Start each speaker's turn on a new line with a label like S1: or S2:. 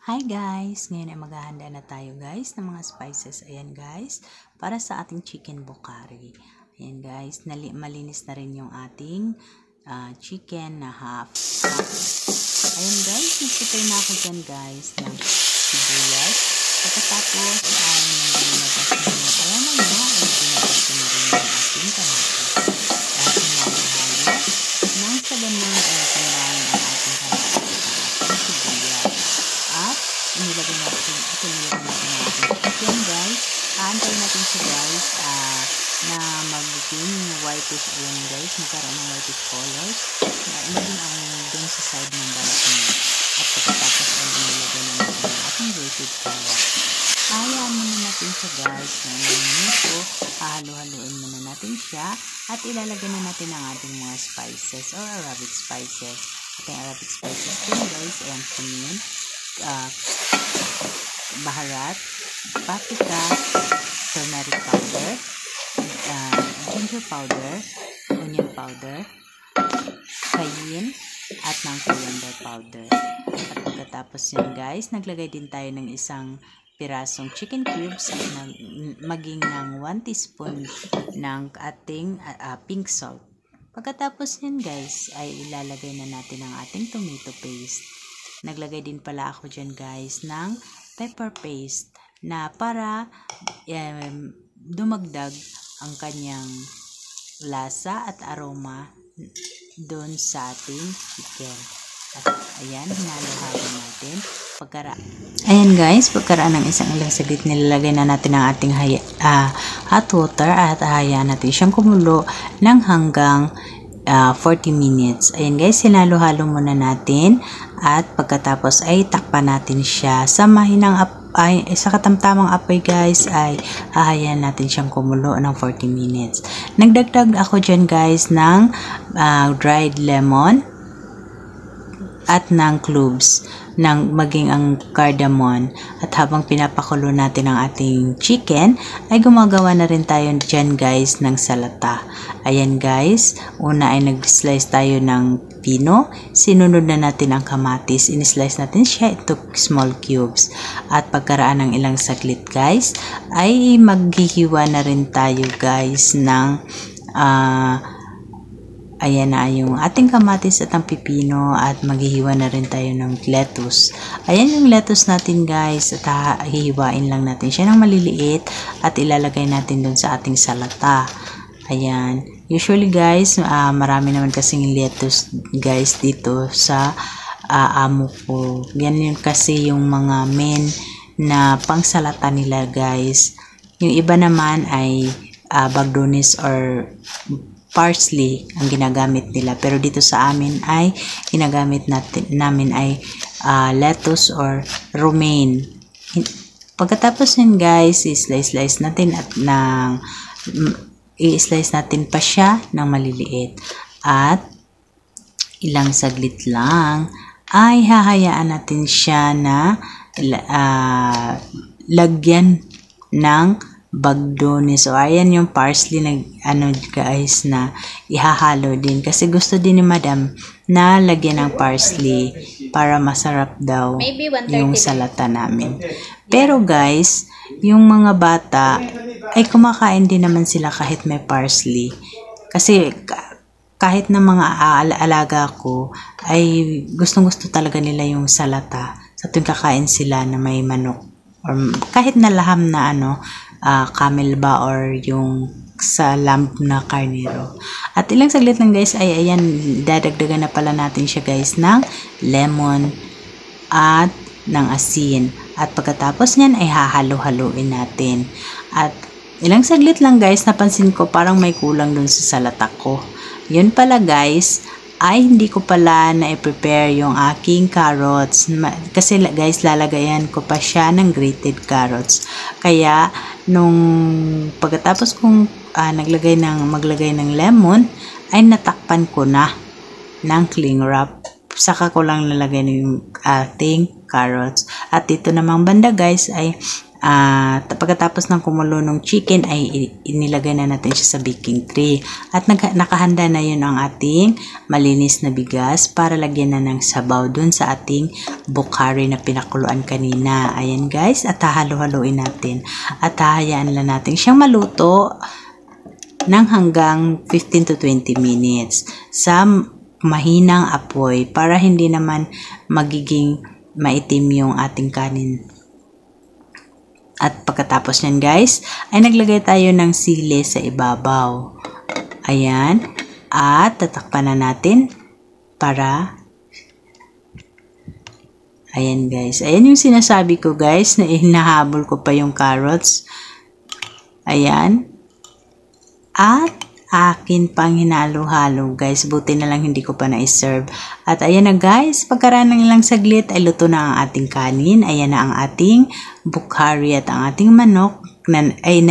S1: Hi guys! Ngayon ay maghahanda na tayo guys ng mga spices. Ayan guys, para sa ating chicken bokari. Ayan guys, malinis na rin yung ating chicken na half. Ayan guys, nagsipay na ako dyan guys ng sibuyas. Pagkatapos ay nagbinugas na yun. Ayan na nga, ay binugas na rin yung ating kamatis. At hinahalo nang sa ganun ay tambahin ang ating kamatis sa ating sibuyas. At nilagay natin ang ating chicken guys. Aantayin natin siya guys na magiging whitish. Ayan guys, magkaroon ng whitish colors. Maging ang dun sa side ng balat niya. At pagkatapos ay nilagay na natin ang ating grated carrot. Hayaan muna natin siya guys na minuto. Hahalo-haluin muna natin siya. At ilalagay na natin ang ating mga spices or Arabic spices. Ating Arabic spices din guys. Ayan cumin, baharat, paprika, turmeric powder, ginger powder, onion powder, cayenne, at ng coriander powder. At pagkatapos yun guys, naglagay din tayo ng isang pirasong chicken cubes at maging ng 1 teaspoon ng ating pink salt. Pagkatapos yun guys, ay ilalagay na natin ang ating tomato paste. Naglagay din pala ako dyan guys ng pepper paste na para dumagdag ang kanyang lasa at aroma doon sa ating chicken. At ayan, hinalo-halo natin. Ayan guys, pagkaraan ng ilang saglit nilalagay na natin ang ating hot water at hayaan natin siyang kumulo ng hanggang 40 minutes. Ayan guys, hinalo-halo muna natin at pagkatapos ay takpan natin siya sa sa katamtamang apoy guys ay hahayaan natin siyang kumulo ng 40 minutes. Nagdagdag ako dyan guys ng dried lemon at ng cloves ng maging ang cardamom. At habang pinapakulo natin ang ating chicken ay gumagawa na rin tayo dyan guys ng salata. Ayan guys, una ay nag-slice tayo ng pino, sinunod na natin ang kamatis, in-slice natin siya into small cubes. At pagkaraan ng ilang saglit guys ay maghihiwa na rin tayo guys ng ayan na yung ating kamatis at ang pipino at maghihiwa na rin tayo ng lettuce. Ayan yung lettuce natin guys at hihiwain lang natin siya ng maliliit at ilalagay natin dun sa ating salata. Ayan. Usually guys, marami naman kasing lettuce guys dito sa amo ko. Ganyan kasi yung mga main na pangsalata nila guys. Yung iba naman ay bagdonis or parsley ang ginagamit nila, pero dito sa amin ay ginagamit namin ay lettuce or romaine. Pagkatapos yun guys, i-slice natin at i-slice natin pa siya ng maliliit at ilang saglit lang ay hahayaan natin siya na lagyan ng bagdonis. So ayan yung parsley na guys na ihahalo din kasi gusto din ni madam na lagyan ng parsley para masarap daw yung salata namin. Pero guys, yung mga bata ay kumakain din naman sila kahit may parsley kasi kahit na mga alaga ko ay gustong-gusto talaga nila yung salata sa tuwing kakain sila na may manok or kahit na laham na camel ba or yung sa lamb na karnero. At ilang saglit lang guys ay ayan, dadagdagan na pala natin siya guys ng lemon at ng asin. At pagkatapos niyan ay hahalo-haluin natin. At ilang saglit lang guys, napansin ko parang may kulang dun sa salata ko. Yun pala guys, ay hindi ko pala na-prepare yung aking carrots. Kasi guys, lalagayan ko pa siya ng grated carrots. Kaya, nung pagkatapos kong maglagay ng lemon, ay natakpan ko na ng cling wrap. Saka ko lang nalagay yung ating carrots. At dito namang banda guys, ay pagkatapos ng kumulo ng chicken ay inilagay na natin siya sa baking tray. At nakahanda na yun ang ating malinis na bigas para lagyan na ng sabaw dun sa ating bukhari na pinakuluan kanina. Ayan guys, at hahalo-haluin natin. At hahayaan lang natin siyang maluto ng hanggang 15 to 20 minutes sa mahinang apoy para hindi naman magiging maitim yung ating kanin. At pagkatapos nyan guys, ay naglagay tayo ng sili sa ibabaw. Ayan. At tatakpan na natin para... Ayan guys. Ayan yung sinasabi ko guys, na hinahabol ko pa yung carrots. Ayan. At akin pang hinalo-halo guys. Buti na lang hindi ko pa na-serve. At ayan na guys, pagkaraan lang saglit ay luto na ang ating kanin. Ayan na ang ating bukhari at ang ating manok na ay